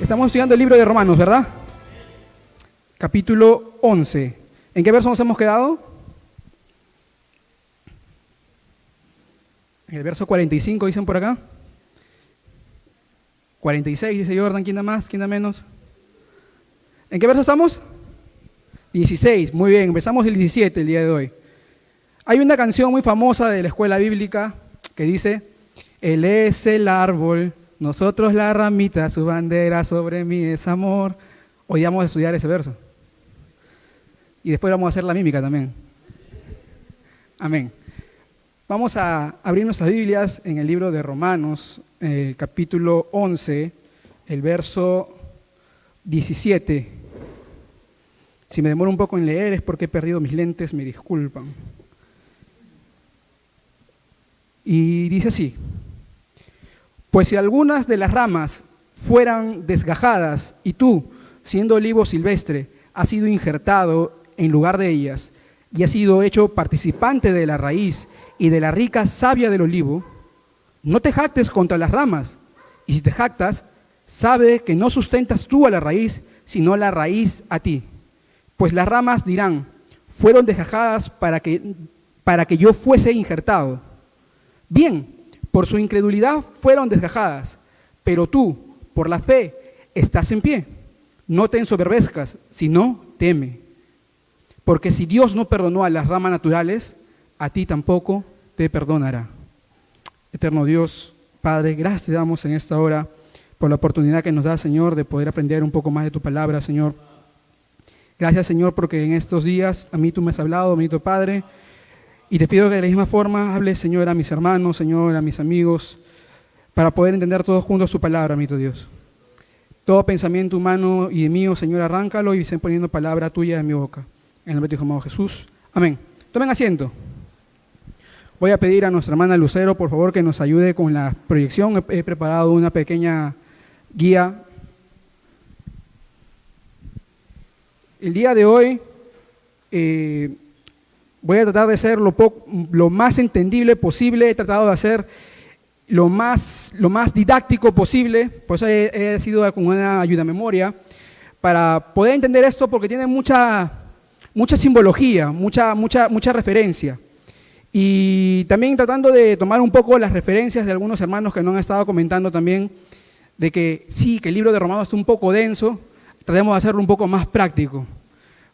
Estamos estudiando el libro de Romanos, ¿verdad? Capítulo 11. ¿En qué verso nos hemos quedado? En el verso 45, dicen por acá. 46, dice Jordan. ¿Quién da más? ¿Quién da menos? ¿En qué verso estamos? 16. Muy bien, empezamos el 17 el día de hoy. Hay una canción muy famosa de la escuela bíblica que dice: Él es el árbol, nosotros la ramita, su bandera sobre mí es amor. Hoy vamos a estudiar ese verso. Y después vamos a hacer la mímica también. Amén. Vamos a abrir nuestras Biblias en el libro de Romanos, el capítulo 11, el verso 17. Si me demoro un poco en leer es porque he perdido mis lentes, me disculpan. Y dice así: pues si algunas de las ramas fueran desgajadas y tú, siendo olivo silvestre, has sido injertado en lugar de ellas y has sido hecho participante de la raíz y de la rica savia del olivo, no te jactes contra las ramas, y si te jactas, sabe que no sustentas tú a la raíz, sino la raíz a ti. Pues las ramas dirán: fueron desgajadas para que yo fuese injertado. Bien, por su incredulidad fueron desgajadas, pero tú, por la fe, estás en pie. No te ensoberbezcas, sino teme. Porque si Dios no perdonó a las ramas naturales, a ti tampoco te perdonará. Eterno Dios, Padre, gracias te damos en esta hora por la oportunidad que nos da, Señor, de poder aprender un poco más de tu palabra, Señor. Gracias, Señor, porque en estos días a mí tú me has hablado, bendito Padre, y te pido que de la misma forma hables, Señor, a mis hermanos, Señor, a mis amigos, para poder entender todos juntos tu palabra, bendito Dios. Todo pensamiento humano y mío, Señor, arráncalo y estén poniendo palabra tuya en mi boca. En el nombre de tu amado Jesús. Amén. Tomen asiento. Voy a pedir a nuestra hermana Lucero, por favor, que nos ayude con la proyección. He preparado una pequeña guía. El día de hoy voy a tratar de ser lo más entendible posible. He tratado de hacer lo más didáctico posible. Por eso he sido con una ayuda a memoria para poder entender esto, porque tiene mucha simbología, mucha referencia. Y también tratando de tomar un poco las referencias de algunos hermanos que nos han estado comentando también, de que sí, que el libro de Romanos es un poco denso, tratemos de hacerlo un poco más práctico.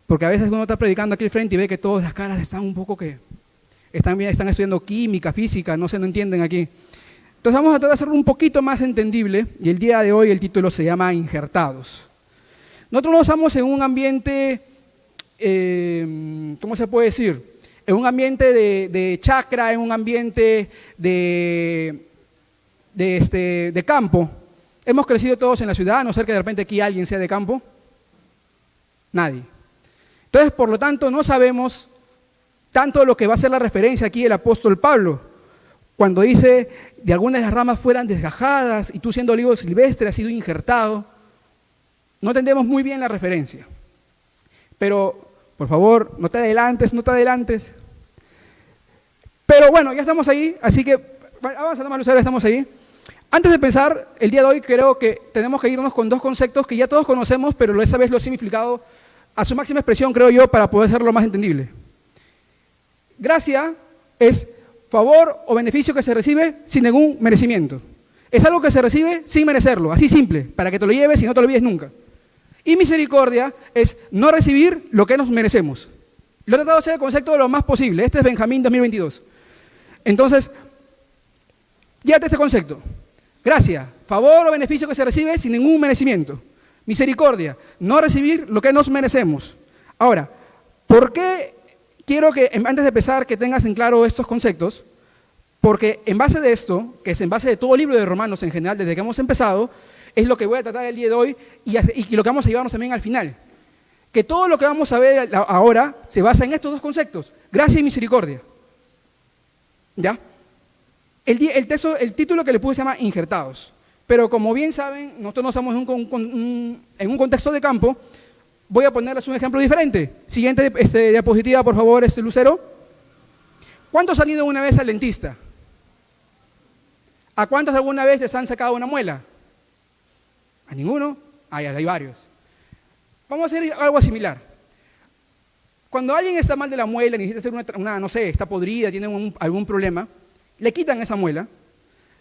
Porque a veces uno está predicando aquí al frente y ve que todas las caras están un poco que están estudiando química, física, no entienden aquí. Entonces vamos a tratar de hacerlo un poquito más entendible, y el día de hoy el título se llama Injertados. Nosotros nos estamos en un ambiente, ¿cómo se puede decir? En un ambiente de chacra, en un ambiente de campo. Hemos crecido todos en la ciudad, a no ser que de repente aquí alguien sea de campo. Nadie. Entonces, por lo tanto, no sabemos tanto lo que va a ser la referencia aquí el apóstol Pablo, cuando dice: de algunas de las ramas fueran desgajadas y tú, siendo olivo silvestre, has sido injertado. No entendemos muy bien la referencia. Pero, por favor, no te adelantes. Pero bueno, ya estamos ahí, así que vamos a tomar, estamos ahí. Antes de empezar, el día de hoy creo que tenemos que irnos con dos conceptos que ya todos conocemos, pero esta vez lo he significado a su máxima expresión, creo yo, para poder hacerlo más entendible. Gracia es favor o beneficio que se recibe sin ningún merecimiento. Es algo que se recibe sin merecerlo, así simple, para que te lo lleves y no te lo olvides nunca. Y misericordia es no recibir lo que nos merecemos. Lo he tratado de hacer el concepto lo más posible. Este es Benjamín 2022. Entonces, llévate este concepto. Gracia, favor o beneficio que se recibe sin ningún merecimiento. Misericordia, no recibir lo que nos merecemos. Ahora, ¿por qué quiero que, antes de empezar, que tengas en claro estos conceptos? Porque en base de esto, que es en base de todo el libro de Romanos en general, desde que hemos empezado, es lo que voy a tratar el día de hoy y lo que vamos a llevarnos también al final. Que todo lo que vamos a ver ahora se basa en estos dos conceptos: gracia y misericordia. ¿Ya? El título que le puse se llama Injertados. Pero como bien saben, nosotros no estamos en un contexto de campo. Voy a ponerles un ejemplo diferente. Siguiente diapositiva, por favor, Lucero. ¿Cuántos han ido una vez al dentista? ¿A cuántos alguna vez les han sacado una muela? ¿A ninguno? Hay varios. Vamos a hacer algo similar. Cuando alguien está mal de la muela, necesita hacer no sé, está podrida, tiene algún problema, le quitan esa muela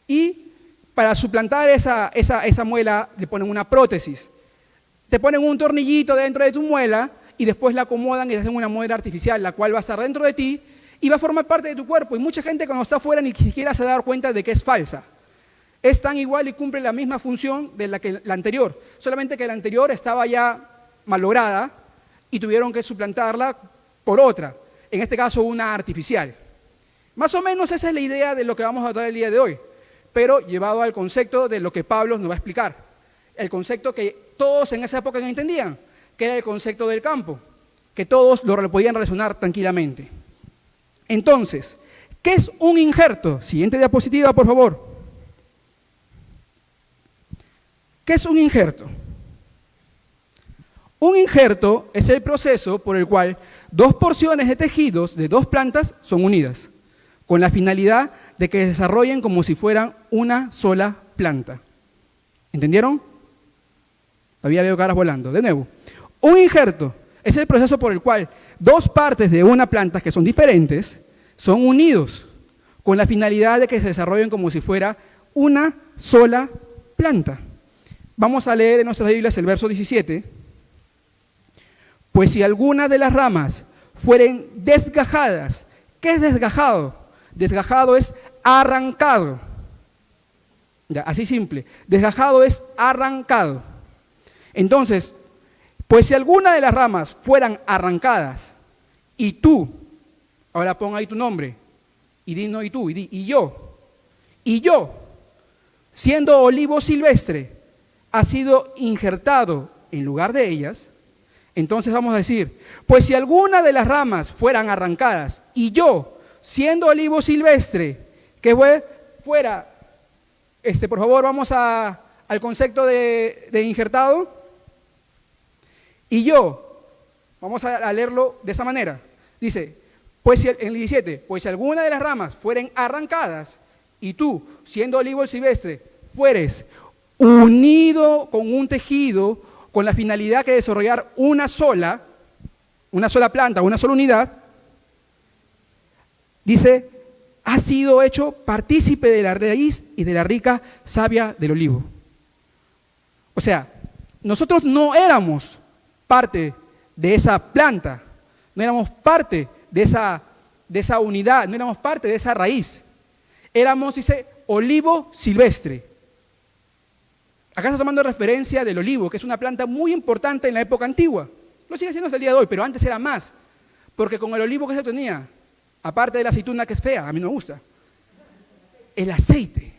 y para suplantar esa muela le ponen una prótesis. Te ponen un tornillito dentro de tu muela y después la acomodan y te hacen una muela artificial, la cual va a estar dentro de ti y va a formar parte de tu cuerpo. Y mucha gente cuando está afuera ni siquiera se da cuenta de que es falsa. Es tan igual y cumple la misma función de la anterior, solamente que la anterior estaba ya malograda y tuvieron que suplantarla por otra, en este caso una artificial. Más o menos esa es la idea de lo que vamos a tratar el día de hoy, pero llevado al concepto de lo que Pablo nos va a explicar. El concepto que todos en esa época no entendían, que era el concepto del campo, que todos lo podían relacionar tranquilamente. Entonces, ¿qué es un injerto? Siguiente diapositiva, por favor. ¿Qué es un injerto? Un injerto es el proceso por el cual dos porciones de tejidos de dos plantas son unidas, con la finalidad de que se desarrollen como si fueran una sola planta. ¿Entendieron? Todavía veo caras volando. De nuevo, un injerto es el proceso por el cual dos partes de una planta que son diferentes son unidos, con la finalidad de que se desarrollen como si fuera una sola planta. Vamos a leer en nuestras Biblias el verso 17. Pues si alguna de las ramas fueren desgajadas, ¿qué es desgajado? Desgajado es arrancado. Ya, así simple. Desgajado es arrancado. Entonces, pues si alguna de las ramas fueran arrancadas y tú, ahora pon ahí tu nombre, y di no y tú, y di y yo, siendo olivo silvestre, ha sido injertado en lugar de ellas, entonces vamos a decir, pues si alguna de las ramas fueran arrancadas y yo, siendo olivo silvestre, que fuera, por favor vamos al concepto de injertado, y yo, vamos a leerlo de esa manera, dice, pues si, en el 17, pues si alguna de las ramas fueren arrancadas y tú, siendo olivo silvestre, fueres unido con un tejido con la finalidad de desarrollar una sola planta, una sola unidad, dice, ha sido hecho partícipe de la raíz y de la rica savia del olivo. O sea, nosotros no éramos parte de esa planta, no éramos parte de esa unidad, no éramos parte de esa raíz. Éramos, dice, olivo silvestre. Acá está tomando referencia del olivo, que es una planta muy importante en la época antigua. Lo sigue siendo hasta el día de hoy, pero antes era más. Porque con el olivo, ¿qué se tenía? Aparte de la aceituna, que es fea, a mí no me gusta. El aceite.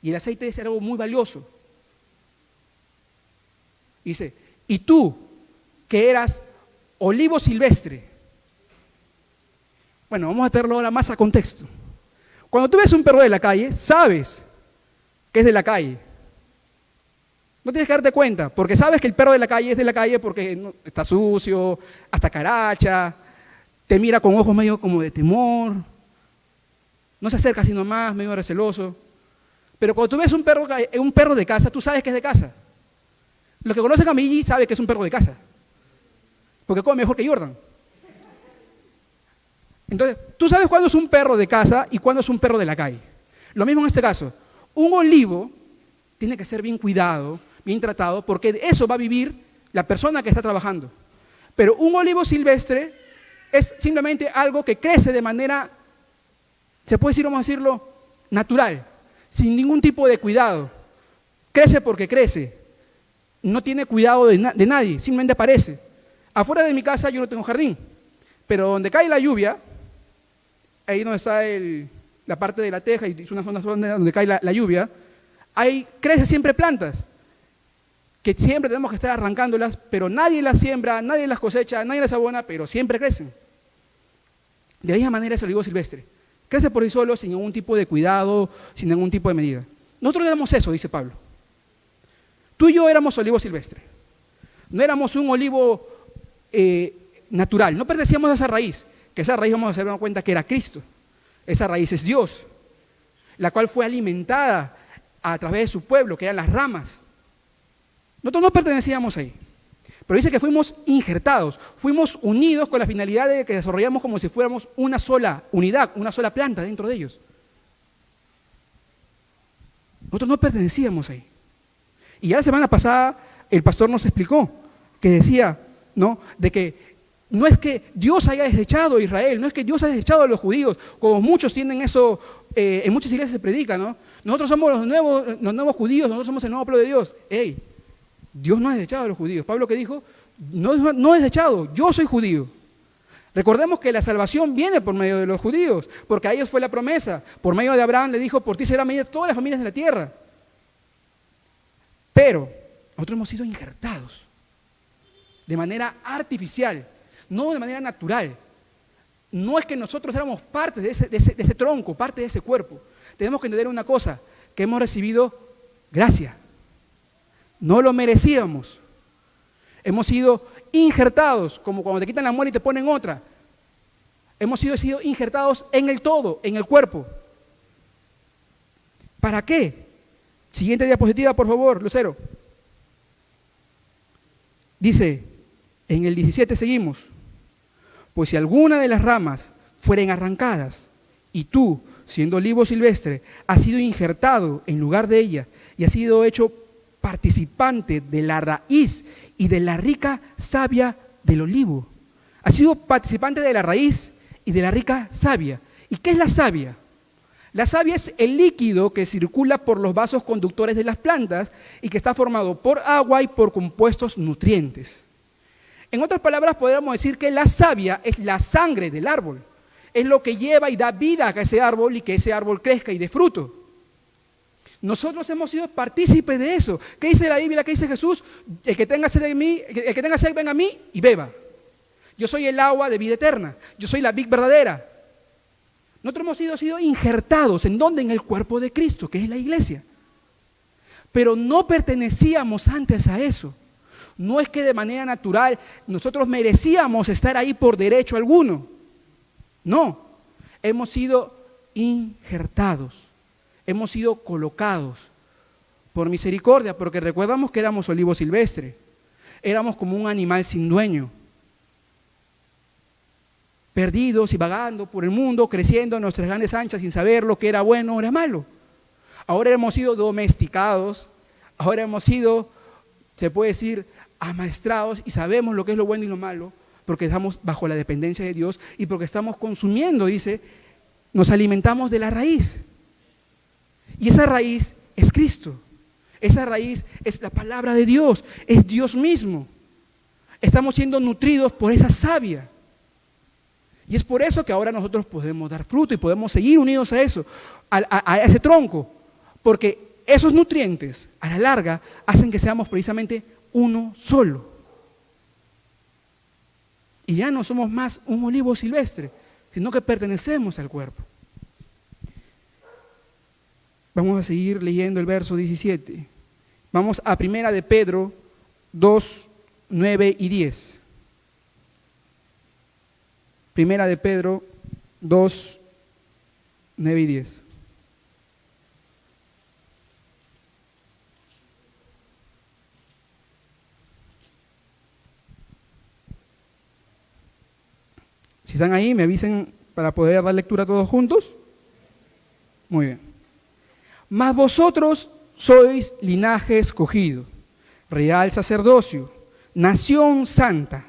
Y el aceite es algo muy valioso. Dice, y tú, que eras olivo silvestre. Bueno, vamos a tenerlo ahora más a contexto. Cuando tú ves un perro de la calle, sabes que es de la calle. No tienes que darte cuenta, porque sabes que el perro de la calle es de la calle porque está sucio, hasta caracha, te mira con ojos medio como de temor, no se acerca sino más, medio receloso. Pero cuando tú ves un perro de casa, tú sabes que es de casa. Los que conocen a Migi saben que es un perro de casa, porque come mejor que Jordan. Entonces, tú sabes cuándo es un perro de casa y cuándo es un perro de la calle. Lo mismo en este caso. Un olivo tiene que ser bien cuidado, bien tratado, porque de eso va a vivir la persona que está trabajando. Pero un olivo silvestre es simplemente algo que crece de manera, se puede decir, vamos a decirlo, natural, sin ningún tipo de cuidado. Crece porque crece. No tiene cuidado de nadie, simplemente aparece. Afuera de mi casa yo no tengo jardín, pero donde cae la lluvia, ahí donde está la parte de la teja y es una zona donde cae la lluvia, ahí crecen siempre plantas, que siempre tenemos que estar arrancándolas, pero nadie las siembra, nadie las cosecha, nadie las abona, pero siempre crecen. De la misma manera es el olivo silvestre. Crece por sí solo, sin ningún tipo de cuidado, sin ningún tipo de medida. Nosotros éramos eso, dice Pablo. Tú y yo éramos olivo silvestre. No éramos un olivo natural, no pertenecíamos a esa raíz, que esa raíz vamos a darnos cuenta que era Cristo. Esa raíz es Dios, la cual fue alimentada a través de su pueblo, que eran las ramas. Nosotros no pertenecíamos ahí. Pero dice que fuimos injertados, fuimos unidos con la finalidad de que desarrollamos como si fuéramos una sola unidad, una sola planta dentro de ellos. Nosotros no pertenecíamos ahí. Y ya la semana pasada el pastor nos explicó, que decía, ¿no?, de que no es que Dios haya desechado a Israel, no es que Dios haya desechado a los judíos, como muchos tienen eso, en muchas iglesias se predica, ¿no? Nosotros somos los nuevos judíos, nosotros somos el nuevo pueblo de Dios. ¡Ey! Dios no ha desechado a los judíos. Pablo que dijo, no es desechado, yo soy judío. Recordemos que la salvación viene por medio de los judíos, porque a ellos fue la promesa. Por medio de Abraham le dijo, por ti serán medidas todas las familias de la tierra. Pero nosotros hemos sido injertados de manera artificial, no de manera natural. No es que nosotros éramos parte de ese tronco, parte de ese cuerpo. Tenemos que entender una cosa, que hemos recibido gracia. No lo merecíamos. Hemos sido injertados, como cuando te quitan la muela y te ponen otra. Hemos sido injertados en el todo, en el cuerpo. ¿Para qué? Siguiente diapositiva, por favor, Lucero. Dice, en el 17 seguimos. Pues si alguna de las ramas fueren arrancadas, y tú, siendo olivo silvestre, has sido injertado en lugar de ella, y has sido hecho participante de la raíz y de la rica savia del olivo. Ha sido participante de la raíz y de la rica savia. ¿Y qué es la savia? La savia es el líquido que circula por los vasos conductores de las plantas y que está formado por agua y por compuestos nutrientes. En otras palabras, podríamos decir que la savia es la sangre del árbol. Es lo que lleva y da vida a ese árbol y que ese árbol crezca y dé fruto. Nosotros hemos sido partícipes de eso. ¿Qué dice la Biblia? ¿Qué dice Jesús? El que tenga sed de mí, el que tenga sed venga a mí y beba. Yo soy el agua de vida eterna. Yo soy la vid verdadera. Nosotros hemos sido injertados. ¿En dónde? En el cuerpo de Cristo, que es la iglesia. Pero no pertenecíamos antes a eso. No es que de manera natural nosotros merecíamos estar ahí por derecho alguno. No. Hemos sido injertados. Hemos sido colocados por misericordia, porque recordamos que éramos olivo silvestre, éramos como un animal sin dueño, perdidos y vagando por el mundo, creciendo en nuestras grandes anchas sin saber lo que era bueno o era malo. Ahora hemos sido domesticados, ahora hemos sido, se puede decir, amaestrados y sabemos lo que es lo bueno y lo malo, porque estamos bajo la dependencia de Dios y porque estamos consumiendo, dice, nos alimentamos de la raíz. Y esa raíz es Cristo. Esa raíz es la palabra de Dios, es Dios mismo. Estamos siendo nutridos por esa savia. Y es por eso que ahora nosotros podemos dar fruto y podemos seguir unidos a eso, a ese tronco. Porque esos nutrientes, a la larga, hacen que seamos precisamente uno solo. Y ya no somos más un olivo silvestre, sino que pertenecemos al cuerpo. Vamos a seguir leyendo el verso 17. Vamos a 1 de Pedro 2, 9 y 10. 1 de Pedro 2, 9 y 10. Si están ahí, me avisen para poder dar lectura todos juntos. Muy bien. Mas vosotros sois linaje escogido, real sacerdocio, nación santa,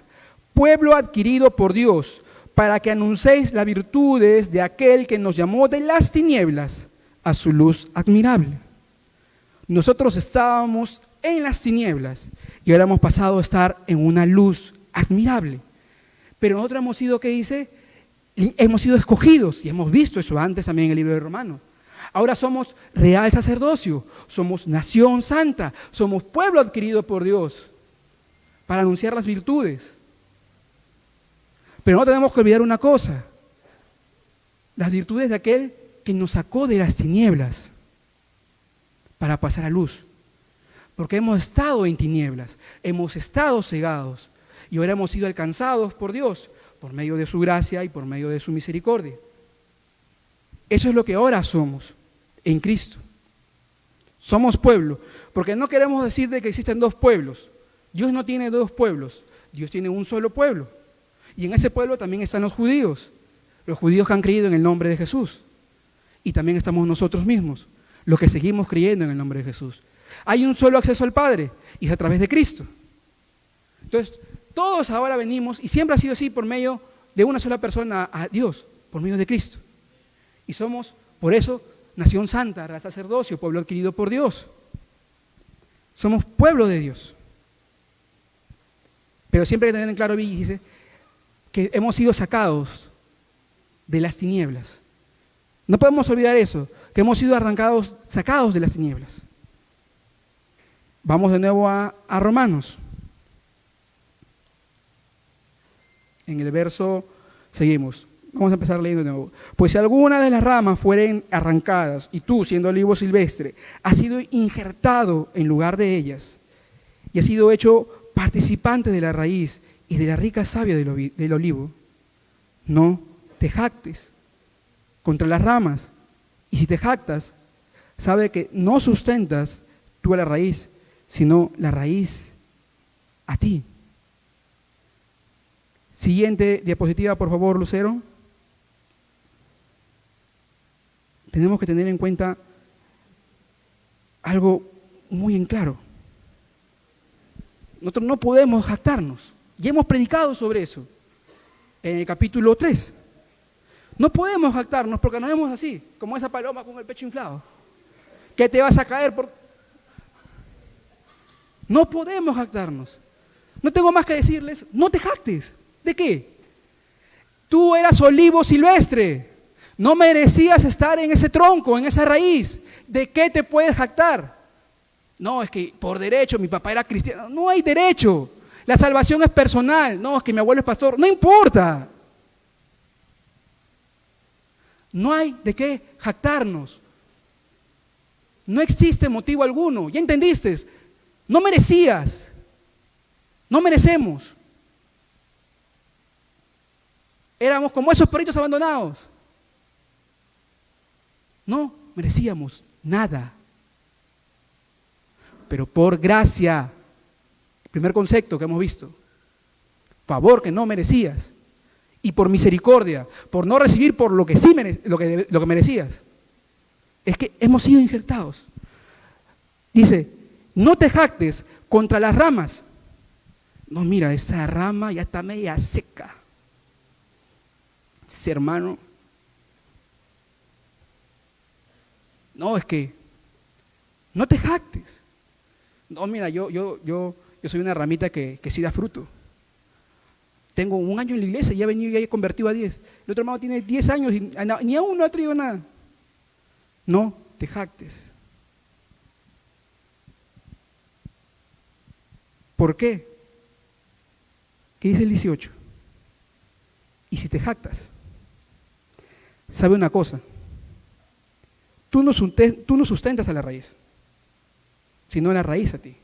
pueblo adquirido por Dios, para que anunciéis las virtudes de aquel que nos llamó de las tinieblas a su luz admirable. Nosotros estábamos en las tinieblas y ahora hemos pasado a estar en una luz admirable. Pero nosotros hemos sido, ¿qué dice? Hemos sido escogidos y hemos visto eso antes también en el libro de Romanos. Ahora somos real sacerdocio, somos nación santa, somos pueblo adquirido por Dios para anunciar las virtudes. Pero no tenemos que olvidar una cosa, las virtudes de aquel que nos sacó de las tinieblas para pasar a luz. Porque hemos estado en tinieblas, hemos estado cegados y ahora hemos sido alcanzados por Dios, por medio de su gracia y por medio de su misericordia. Eso es lo que ahora somos en Cristo. Somos pueblo, porque no queremos decir de que existen dos pueblos. Dios no tiene dos pueblos, Dios tiene un solo pueblo. Y en ese pueblo también están los judíos que han creído en el nombre de Jesús. Y también estamos nosotros mismos, los que seguimos creyendo en el nombre de Jesús. Hay un solo acceso al Padre, y es a través de Cristo. Entonces, todos ahora venimos, y siempre ha sido así, por medio de una sola persona a Dios, por medio de Cristo. Y somos, por eso, nación santa, real sacerdocio, pueblo adquirido por Dios. Somos pueblo de Dios. Pero siempre hay que tener en claro, dice, que hemos sido sacados de las tinieblas. No podemos olvidar eso, que hemos sido sacados de las tinieblas. Vamos de nuevo a Romanos. En el verso, seguimos. Vamos a empezar leyendo de nuevo. Pues si alguna de las ramas fueren arrancadas, y tú, siendo olivo silvestre, has sido injertado en lugar de ellas, y has sido hecho participante de la raíz y de la rica savia del olivo, no te jactes contra las ramas, y si te jactas, sabe que no sustentas tú a la raíz, sino la raíz a ti. Siguiente diapositiva, por favor, Lucero. Tenemos que tener en cuenta algo muy en claro. Nosotros no podemos jactarnos. Ya hemos predicado sobre eso en el capítulo 3. No podemos jactarnos porque nos vemos así, como esa paloma con el pecho inflado. ¿Qué te vas a caer por...? No podemos jactarnos. No tengo más que decirles, no te jactes. ¿De qué? Tú eras olivo silvestre. No merecías estar en ese tronco, en esa raíz. ¿De qué te puedes jactar? No, es que por derecho mi papá era cristiano. No hay derecho. La salvación es personal. No, es que mi abuelo es pastor. No importa. No hay de qué jactarnos. No existe motivo alguno. ¿Ya entendiste? No merecías. No merecemos. Éramos como esos perritos abandonados. No merecíamos nada. Pero por gracia, primer concepto que hemos visto, favor que no merecías, y por misericordia, por no recibir por lo que sí lo que merecías, es que hemos sido injertados. Dice, no te jactes contra las ramas. No, mira, esa rama ya está media seca. Ese hermano, no, es que no te jactes. No, mira, yo soy una ramita que sí da fruto. Tengo 1 año en la iglesia y ya he venido y he convertido a 10. El otro hermano tiene 10 años y ni aún no ha traído nada. No te jactes. ¿Por qué? ¿Qué dice el 18? Y si te jactas, sabe una cosa, tú no sustentas a la raíz, sino la raíz a ti.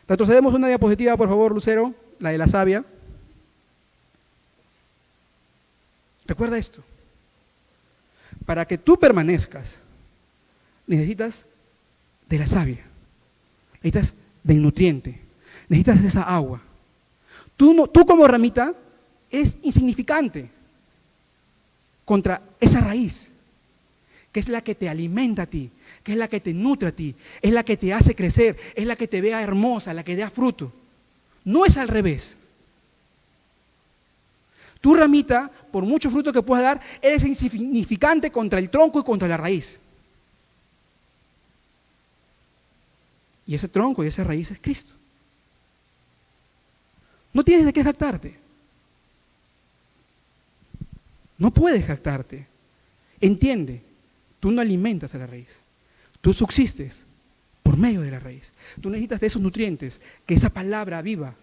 Retrocedemos una diapositiva, por favor, Lucero, la de la savia. Recuerda esto, para que tú permanezcas, necesitas de la savia, necesitas del nutriente, necesitas esa agua. Tú como ramita eres insignificante contra esa raíz, que es la que te alimenta a ti, que es la que te nutre a ti, es la que te hace crecer, es la que te vea hermosa, la que da fruto. No es al revés. Tu ramita, por mucho fruto que puedas dar, eres insignificante contra el tronco y contra la raíz. Y ese tronco y esa raíz es Cristo. No tienes de qué jactarte. No puedes jactarte. Entiende, tú no alimentas a la raíz. Tú subsistes por medio de la raíz. Tú necesitas de esos nutrientes, que esa palabra viva.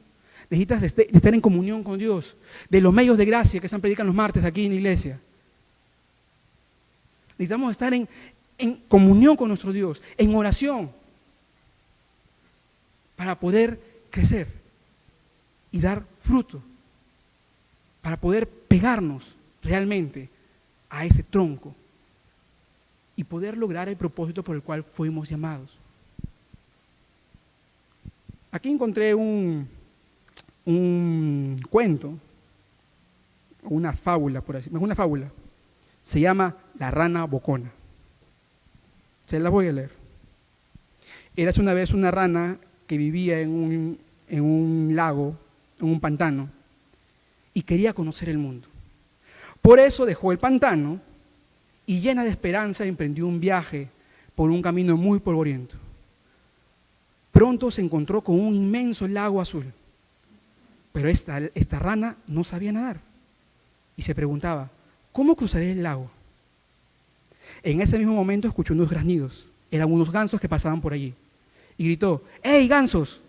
Necesitas de estar en comunión con Dios, de los medios de gracia que se predican los martes aquí en la iglesia. Necesitamos estar en comunión con nuestro Dios, en oración, para poder crecer y dar fruto, para poder pegarnos realmente a ese tronco. y poder lograr el propósito por el cual fuimos llamados. Aquí encontré un cuento, una fábula, por así, una fábula. Se llama La rana bocona. Se la voy a leer. Érase una vez una rana que vivía en un lago, en un pantano, y quería conocer el mundo. Por eso dejó el pantano y, llena de esperanza, emprendió un viaje por un camino muy polvoriento. Pronto se encontró con un inmenso lago azul, pero esta rana no sabía nadar y se preguntaba, ¿cómo cruzaré el lago? En ese mismo momento escuchó unos graznidos, eran unos gansos que pasaban por allí, y gritó, ¡hey, gansos!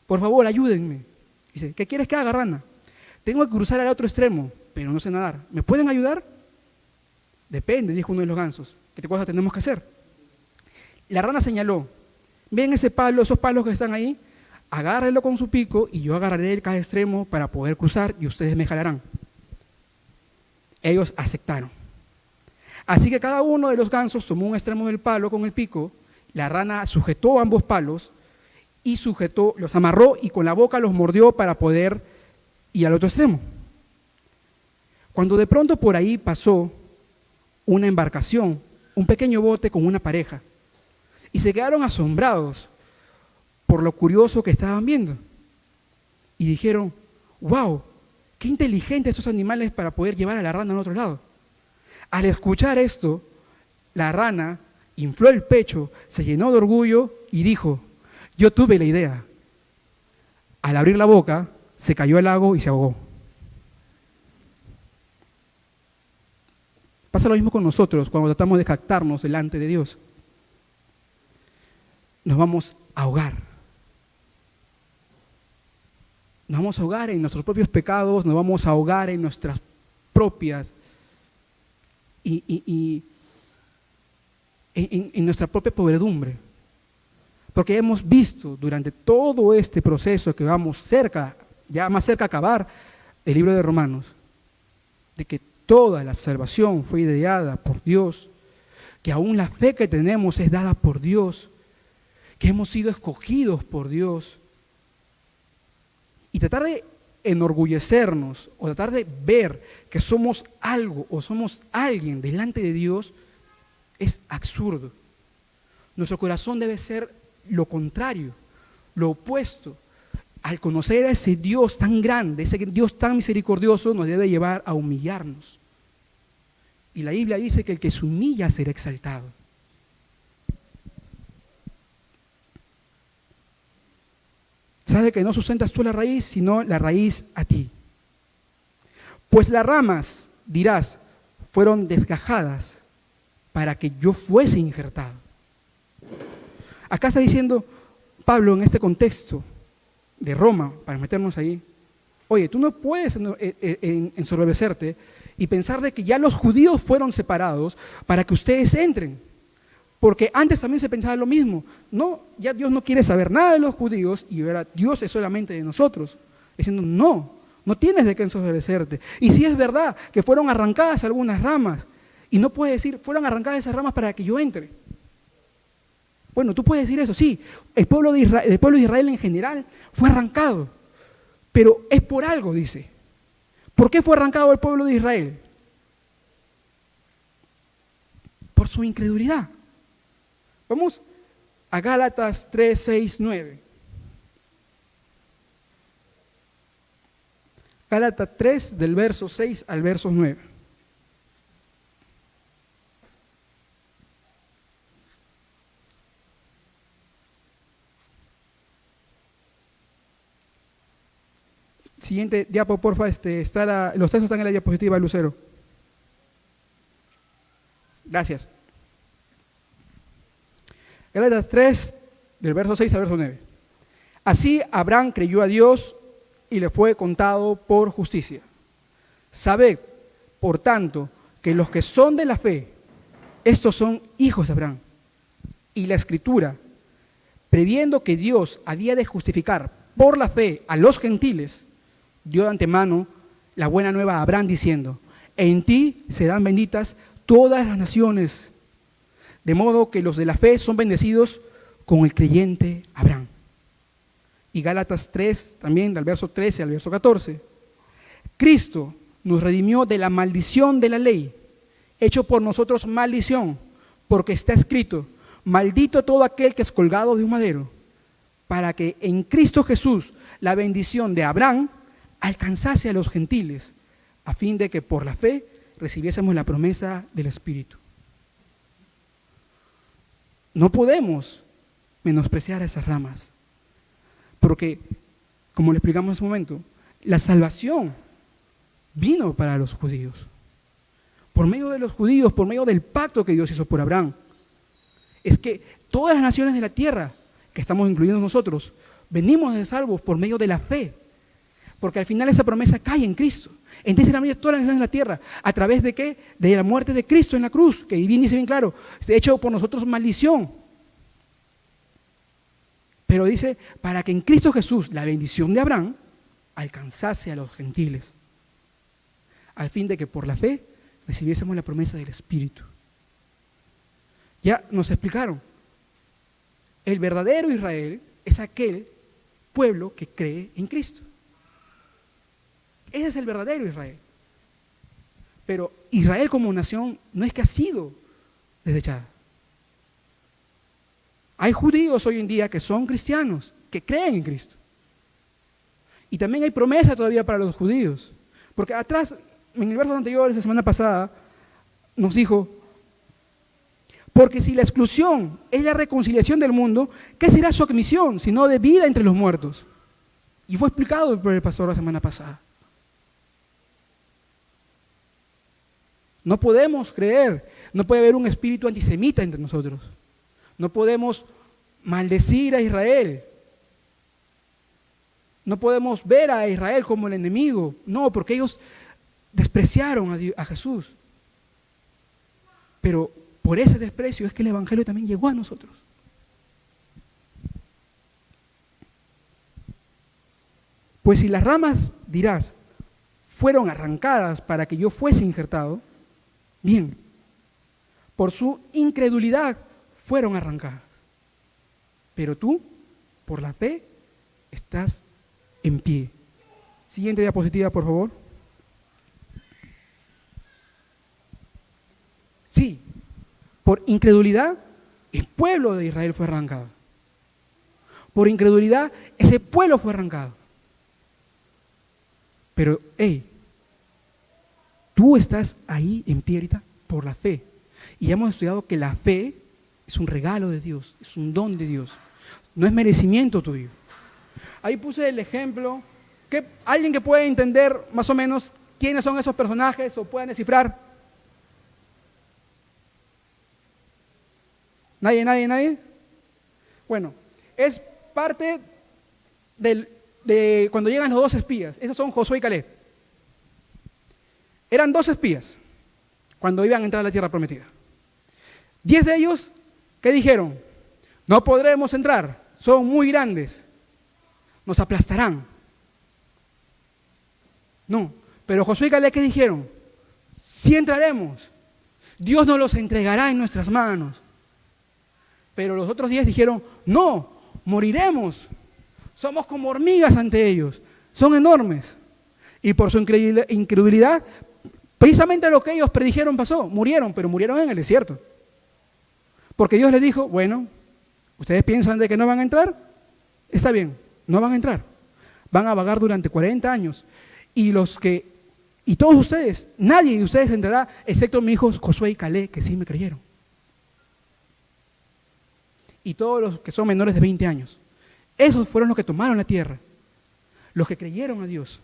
Por favor, ayúdenme. Dice, ¿qué quieres que haga, rana? Tengo que cruzar al otro extremo, pero no sé nadar. ¿Me pueden ayudar? Depende, dijo uno de los gansos. ¿Qué cosa tenemos que hacer? La rana señaló, ven ese palo, esos palos que están ahí, agárrenlo con su pico y yo agarraré cada extremo para poder cruzar y ustedes me jalarán. Ellos aceptaron. Así que cada uno de los gansos tomó un extremo del palo con el pico, la rana sujetó ambos palos y los amarró y con la boca los mordió para poder ir al otro extremo. Cuando de pronto por ahí pasó una embarcación, un pequeño bote con una pareja, y se quedaron asombrados por lo curioso que estaban viendo. Y dijeron, wow, qué inteligentes estos animales para poder llevar a la rana al otro lado. Al escuchar esto, la rana infló el pecho, se llenó de orgullo y dijo, yo tuve la idea. Al abrir la boca, se cayó al lago y se ahogó. Pasa lo mismo con nosotros cuando tratamos de jactarnos delante de Dios. Nos vamos a ahogar. Nos vamos a ahogar en nuestros propios pecados, nos vamos a ahogar en nuestras propias en nuestra propia pobredumbre. Porque hemos visto durante todo este proceso que vamos cerca, ya más cerca a acabar el libro de Romanos, de que toda la salvación fue ideada por Dios, que aún la fe que tenemos es dada por Dios, que hemos sido escogidos por Dios. Y tratar de enorgullecernos o tratar de ver que somos algo o somos alguien delante de Dios es absurdo. Nuestro corazón debe ser lo contrario, lo opuesto. Al conocer a ese Dios tan grande, ese Dios tan misericordioso, nos debe llevar a humillarnos. Y la Biblia dice que el que se humilla será exaltado. Sabe que no sustentas tú la raíz, sino la raíz a ti. Pues las ramas, dirás, fueron desgajadas para que yo fuese injertado. Acá está diciendo Pablo en este contexto de Roma, para meternos ahí, oye, tú no puedes ensoberbecerte y pensar de que ya los judíos fueron separados para que ustedes entren. Porque antes también se pensaba lo mismo. No, ya Dios no quiere saber nada de los judíos y ahora Dios es solamente de nosotros. Diciendo, no tienes de qué ensoberbecerte. Y sí es verdad que fueron arrancadas algunas ramas. Y no puedes decir, fueron arrancadas esas ramas para que yo entre. Bueno, tú puedes decir eso, sí. El pueblo de Israel en general fue arrancado. Pero es por algo, dice. ¿Por qué fue arrancado el pueblo de Israel? Por su incredulidad. Vamos a Gálatas 3, 6, 9. Gálatas 3, del verso 6 al verso 9. Siguiente diapo, porfa. Los textos están en la diapositiva, Lucero. Gracias. Gálatas 3, del verso 6 al verso 9. Así Abraham creyó a Dios y le fue contado por justicia. Sabed, por tanto, que los que son de la fe, estos son hijos de Abraham. Y la Escritura, previendo que Dios había de justificar por la fe a los gentiles, dio de antemano la buena nueva a Abraham diciendo, en ti serán benditas todas las naciones. De modo que los de la fe son bendecidos con el creyente Abraham. Y Gálatas 3, también del verso 13 al verso 14. Cristo nos redimió de la maldición de la ley, hecho por nosotros maldición, porque está escrito: maldito todo aquel que es colgado de un madero, para que en Cristo Jesús la bendición de Abraham alcanzase a los gentiles, a fin de que por la fe recibiésemos la promesa del Espíritu. No podemos menospreciar a esas ramas, porque, como le explicamos en su momento, la salvación vino para los judíos. Por medio de los judíos, por medio del pacto que Dios hizo por Abraham. Es que todas las naciones de la tierra, que estamos incluidos nosotros, venimos de salvos por medio de la fe. Porque al final esa promesa cae en Cristo. Entonces la mayoría de todas las naciones de la tierra, ¿a través de qué? De la muerte de Cristo en la cruz, que bien dice bien claro, hecho por nosotros maldición. Pero dice, para que en Cristo Jesús la bendición de Abraham alcanzase a los gentiles, al fin de que por la fe recibiésemos la promesa del Espíritu. Ya nos explicaron, el verdadero Israel es aquel pueblo que cree en Cristo. Ese es el verdadero Israel. Pero Israel como nación no es que ha sido desechada. Hay judíos hoy en día que son cristianos, que creen en Cristo. Y también hay promesa todavía para los judíos. Porque atrás, en el verso anterior, la semana pasada, nos dijo: porque si la exclusión es la reconciliación del mundo, ¿qué será su admisión, sino de vida entre los muertos? Y fue explicado por el pastor la semana pasada. No podemos creer, no puede haber un espíritu antisemita entre nosotros. No podemos maldecir a Israel. No podemos ver a Israel como el enemigo. No, porque ellos despreciaron a Jesús. Pero por ese desprecio es que el Evangelio también llegó a nosotros. Pues si las ramas, dirás, fueron arrancadas para que yo fuese injertado, bien, por su incredulidad fueron arrancadas. Pero tú, por la fe, estás en pie. Siguiente diapositiva, por favor. Sí, por incredulidad, el pueblo de Israel fue arrancado. Por incredulidad, ese pueblo fue arrancado. Pero, tú estás ahí en pie ahorita por la fe. Y ya hemos estudiado que la fe es un regalo de Dios, es un don de Dios. No es merecimiento tuyo. Ahí puse el ejemplo, que alguien que pueda entender más o menos quiénes son esos personajes o puedan descifrar. ¿Nadie? Bueno, es parte de cuando llegan los dos espías. Esos son Josué y Caleb. Eran 2 espías cuando iban a entrar a la tierra prometida. 10 de ellos, ¿qué dijeron? No podremos entrar, son muy grandes, nos aplastarán. No, pero Josué y Caleb, ¿qué dijeron? Sí entraremos, Dios nos los entregará en nuestras manos. Pero los otros 10 dijeron, no, moriremos, somos como hormigas ante ellos, son enormes. Y por su incredulidad, precisamente lo que ellos predijeron pasó, murieron, pero murieron en el desierto. Porque Dios les dijo, bueno, ¿ustedes piensan de que no van a entrar? Está bien, no van a entrar. Van a vagar durante 40 años. Y todos ustedes, nadie de ustedes entrará, excepto mis hijos Josué y Caleb, que sí me creyeron. Y todos los que son menores de 20 años. Esos fueron los que tomaron la tierra. Los que creyeron a Dios.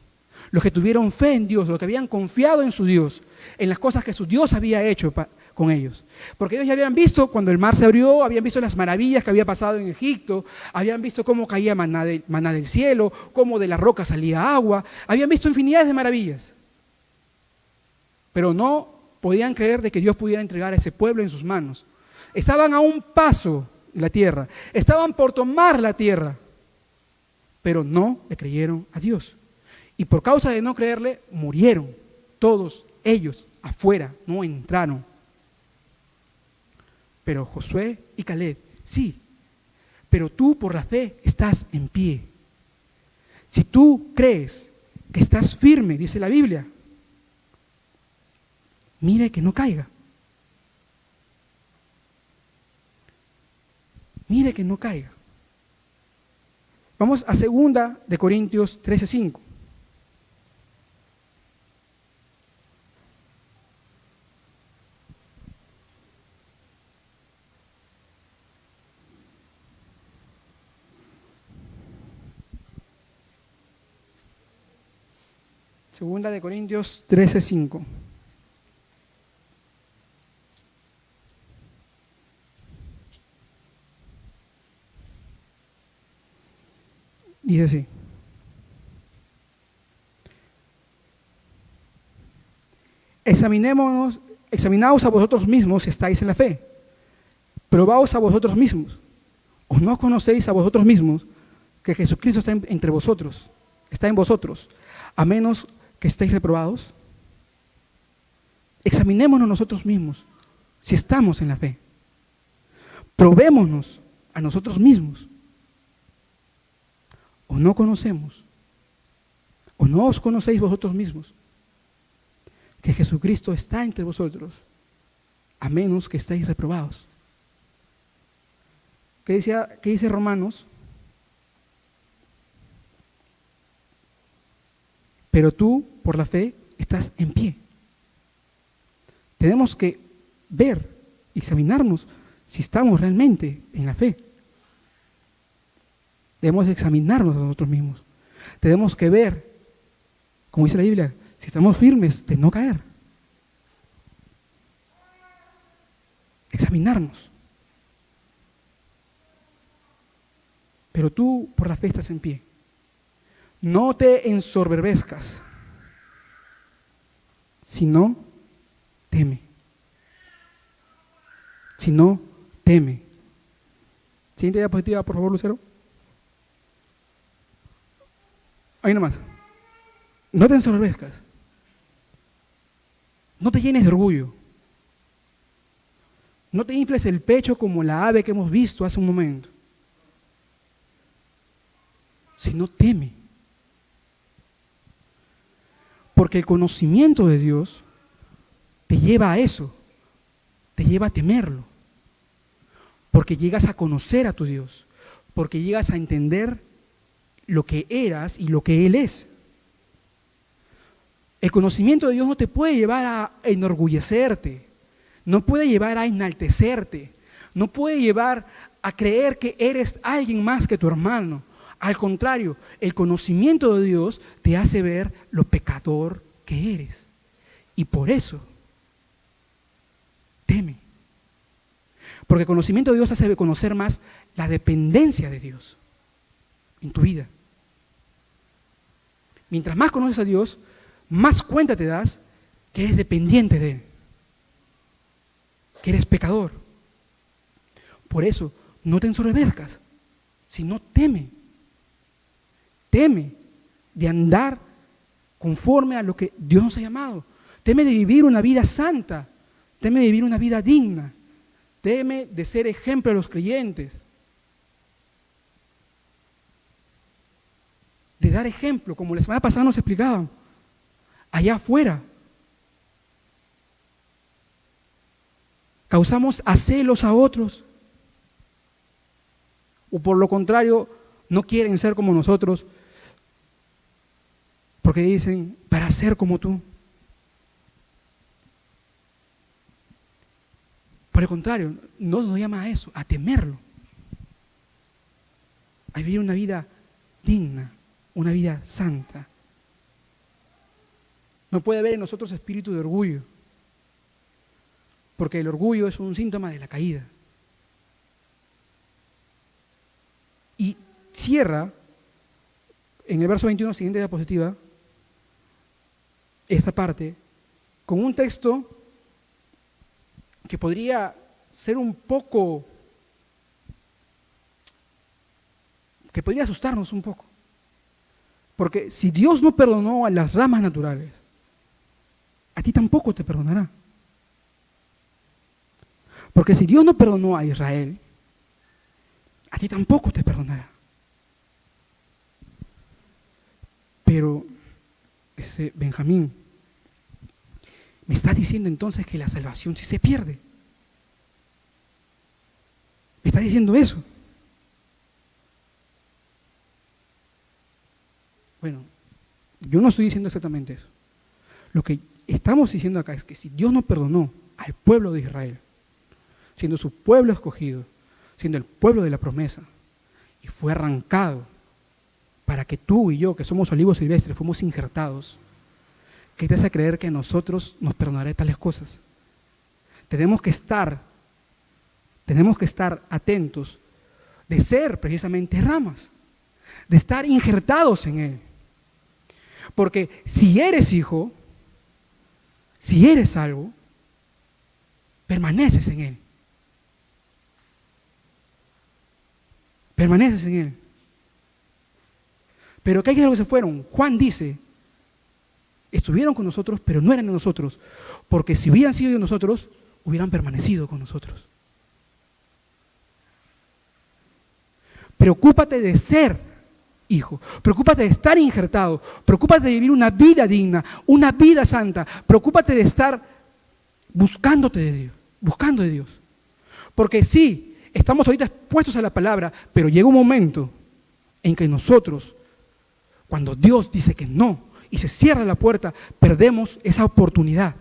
Los que tuvieron fe en Dios, los que habían confiado en su Dios, en las cosas que su Dios había hecho con ellos. Porque ellos ya habían visto cuando el mar se abrió, habían visto las maravillas que había pasado en Egipto, habían visto cómo caía maná del cielo, cómo de la roca salía agua, habían visto infinidades de maravillas. Pero no podían creer de que Dios pudiera entregar a ese pueblo en sus manos. Estaban a un paso de la tierra, estaban por tomar la tierra, pero no le creyeron a Dios. Y por causa de no creerle, murieron todos ellos afuera, no entraron. Pero Josué y Caleb, sí. Pero tú por la fe estás en pie. Si tú crees que estás firme, dice la Biblia, mire que no caiga. Mire que no caiga. Vamos a 2 de Corintios 13:5. Segunda de Corintios 13:5. Dice así. Examinaos a vosotros mismos si estáis en la fe. Probaos a vosotros mismos. ¿O no conocéis a vosotros mismos que Jesucristo está entre vosotros? Está en vosotros, a menos que estéis reprobados. Examinémonos nosotros mismos si estamos en la fe. Probémonos a nosotros mismos. ¿O no conocemos? ¿O no os conocéis vosotros mismos que Jesucristo está entre vosotros, a menos que estéis reprobados? ¿Qué dice Romanos? Pero tú, por la fe, estás en pie. Tenemos que ver, examinarnos si estamos realmente en la fe. Debemos examinarnos a nosotros mismos. Tenemos que ver, como dice la Biblia, si estamos firmes de no caer. Examinarnos. Pero tú por la fe estás en pie. No te ensoberbezcas, sino teme. Sino teme. Siguiente diapositiva, por favor, Lucero. Ahí nomás. No te ensoberbezcas. No te llenes de orgullo. No te infles el pecho como la ave que hemos visto hace un momento. Sino teme. Porque el conocimiento de Dios te lleva a eso. Te lleva a temerlo. Porque llegas a conocer a tu Dios. Porque llegas a entender lo que eras y lo que Él es. El conocimiento de Dios no te puede llevar a enorgullecerte, no puede llevar a enaltecerte, no puede llevar a creer que eres alguien más que tu hermano. Al contrario, el conocimiento de Dios te hace ver lo pecador que eres. Y por eso, teme. Porque el conocimiento de Dios hace conocer más la dependencia de Dios en tu vida. Mientras más conoces a Dios, más cuenta te das que eres dependiente de Él, que eres pecador. Por eso, no te ensoberbezcas, sino teme. Teme de andar conforme a lo que Dios nos ha llamado. Teme de vivir una vida santa. Teme de vivir una vida digna. Teme de ser ejemplo a los creyentes. De dar ejemplo, como la semana pasada nos explicaban, allá afuera. Causamos a celos a otros. O por lo contrario, no quieren ser como nosotros, porque dicen, para ser como tú. Por el contrario, no nos llama a eso, a temerlo. A vivir una vida digna, una vida santa. No puede haber en nosotros espíritu de orgullo, porque el orgullo es un síntoma de la caída. Y cierra, en el verso 21, siguiente diapositiva, esta parte, con un texto que podría ser un poco, que podría asustarnos un poco. Porque si Dios no perdonó a las ramas naturales, a ti tampoco te perdonará. Porque si Dios no perdonó a Israel, a ti tampoco te perdonará. Pero, Benjamín, me está diciendo entonces que la salvación sí se pierde. Me está diciendo eso. Bueno, yo no estoy diciendo exactamente eso. Lo que estamos diciendo acá es que si Dios no perdonó al pueblo de Israel, siendo su pueblo escogido, siendo el pueblo de la promesa, y fue arrancado para que tú y yo, que somos olivos silvestres, fuimos injertados, ¿qué te hace creer que a nosotros nos perdonará tales cosas? Tenemos que estar atentos de ser precisamente ramas, de estar injertados en Él. Porque si eres hijo, si eres salvo, permaneces en Él. Permaneces en Él. Pero ¿qué hay que los que se fueron? Juan dice, estuvieron con nosotros, pero no eran de nosotros, porque si hubieran sido de nosotros, hubieran permanecido con nosotros. Preocúpate de ser hijo, preocúpate de estar injertado, preocúpate de vivir una vida digna, una vida santa, preocúpate de estar buscando de Dios. Porque sí, estamos ahorita expuestos a la palabra, pero llega un momento en que nosotros, cuando Dios dice que no y se cierra la puerta, perdemos esa oportunidad.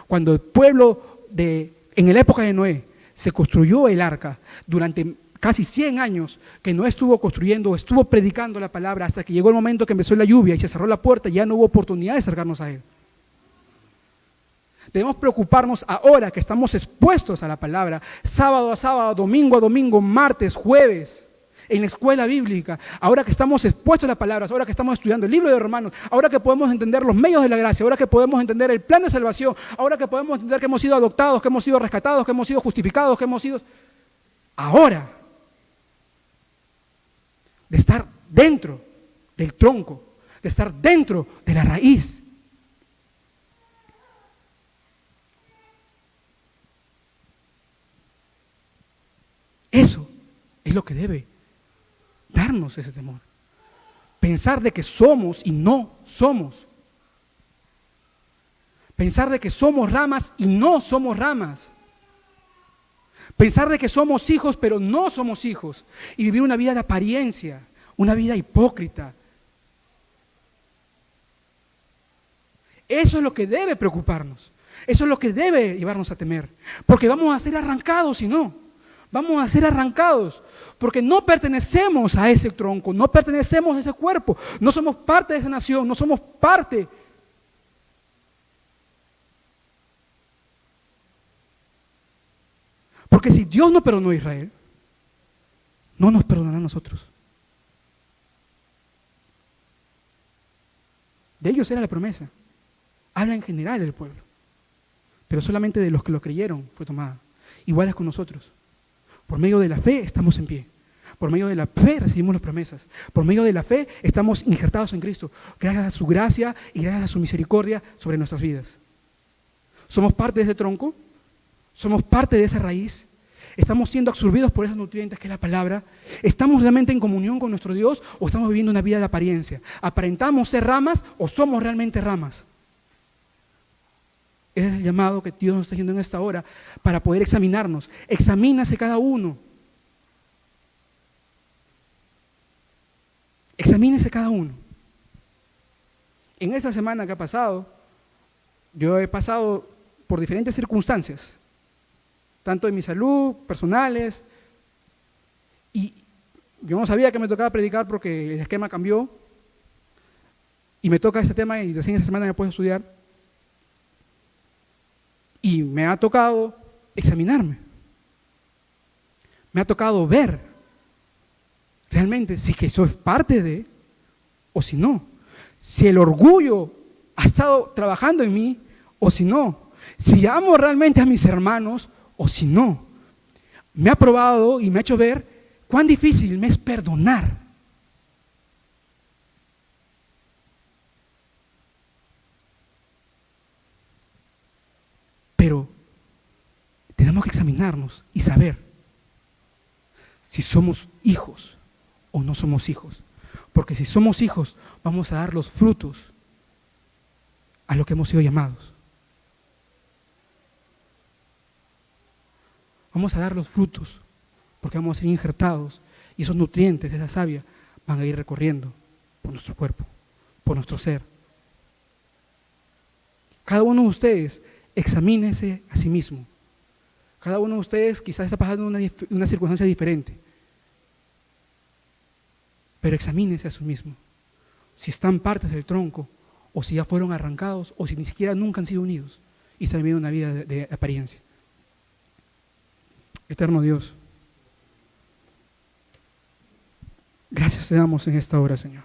Cuando el pueblo en la época de Noé se construyó el arca durante casi 100 años que Noé estuvo construyendo, estuvo predicando la palabra hasta que llegó el momento que empezó la lluvia y se cerró la puerta y ya no hubo oportunidad de acercarnos a Él. Debemos preocuparnos ahora que estamos expuestos a la palabra, sábado a sábado, domingo a domingo, martes, jueves, en la escuela bíblica, ahora que estamos expuestos a la palabra, ahora que estamos estudiando el libro de Romanos, ahora que podemos entender los medios de la gracia, ahora que podemos entender el plan de salvación, ahora que podemos entender que hemos sido adoptados, que hemos sido rescatados, que hemos sido justificados, que hemos sido... Ahora, de estar dentro del tronco, de estar dentro de la raíz. Eso es lo que debe darnos ese temor. Pensar de que somos y no somos. Pensar de que somos ramas y no somos ramas. Pensar de que somos hijos pero no somos hijos. Y vivir una vida de apariencia, una vida hipócrita. Eso es lo que debe preocuparnos. Eso es lo que debe llevarnos a temer. Porque vamos a ser arrancados si no. Vamos a ser arrancados, porque no pertenecemos a ese tronco, no pertenecemos a ese cuerpo, no somos parte de esa nación, no somos parte. Porque si Dios no perdonó a Israel, no nos perdonará a nosotros. De ellos era la promesa. Habla en general del pueblo, pero solamente de los que lo creyeron fue tomada. Igual es con nosotros. Por medio de la fe estamos en pie. Por medio de la fe recibimos las promesas. Por medio de la fe estamos injertados en Cristo. Gracias a su gracia y gracias a su misericordia sobre nuestras vidas. ¿Somos parte de ese tronco? ¿Somos parte de esa raíz? ¿Estamos siendo absorbidos por esos nutrientes que es la palabra? ¿Estamos realmente en comunión con nuestro Dios o estamos viviendo una vida de apariencia? ¿Aparentamos ser ramas o somos realmente ramas? Ese es el llamado que Dios nos está haciendo en esta hora para poder examinarnos. Examínase cada uno. Examínese cada uno. En esta semana que ha pasado, yo he pasado por diferentes circunstancias, tanto en mi salud, personales, y yo no sabía que me tocaba predicar porque el esquema cambió, y me toca este tema y recién esta semana me he puesto a estudiar. Y me ha tocado examinarme. Me ha tocado ver realmente si que soy parte de o si no. Si el orgullo ha estado trabajando en mí o si no. Si amo realmente a mis hermanos o si no. Me ha probado y me ha hecho ver cuán difícil me es perdonar. Pero tenemos que examinarnos y saber si somos hijos o no somos hijos. Porque si somos hijos, vamos a dar los frutos a lo que hemos sido llamados. Vamos a dar los frutos porque vamos a ser injertados y esos nutrientes de esa savia van a ir recorriendo por nuestro cuerpo, por nuestro ser. Cada uno de ustedes examínese a sí mismo. Cada uno de ustedes quizás está pasando una circunstancia diferente. Pero examínese a sí mismo. Si están partes del tronco, o si ya fueron arrancados, o si ni siquiera nunca han sido unidos y están viviendo una vida de apariencia. Eterno Dios, gracias te damos en esta hora, Señor.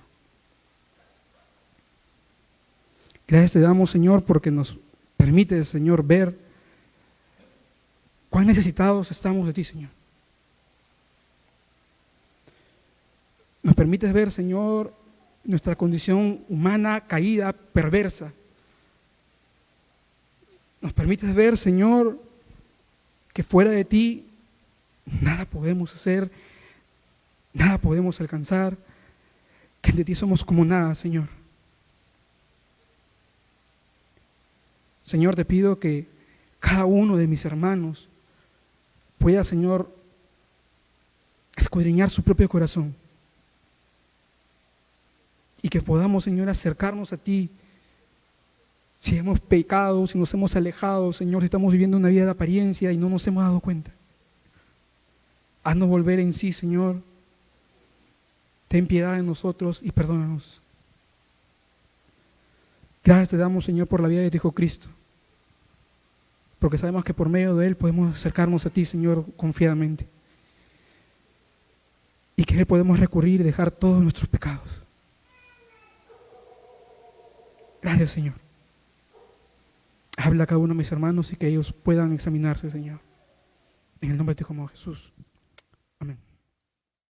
Gracias te damos, Señor, porque nos permites, Señor, ver cuán necesitados estamos de ti, Señor. Nos permites ver, Señor, nuestra condición humana caída, perversa. Nos permites ver, Señor, que fuera de ti nada podemos hacer, nada podemos alcanzar, que de ti somos como nada, Señor. Señor, te pido que cada uno de mis hermanos pueda, Señor, escudriñar su propio corazón y que podamos, Señor, acercarnos a ti. Si hemos pecado, si nos hemos alejado, Señor, si estamos viviendo una vida de apariencia y no nos hemos dado cuenta. Haznos volver en sí, Señor. Ten piedad de nosotros y perdónanos. Gracias te damos, Señor, por la vida de tu Hijo Cristo. Porque sabemos que por medio de Él podemos acercarnos a ti, Señor, confiadamente. Y que Él podemos recurrir y dejar todos nuestros pecados. Gracias, Señor. Habla a cada uno de mis hermanos y que ellos puedan examinarse, Señor. En el nombre de tu Hijo Jesús.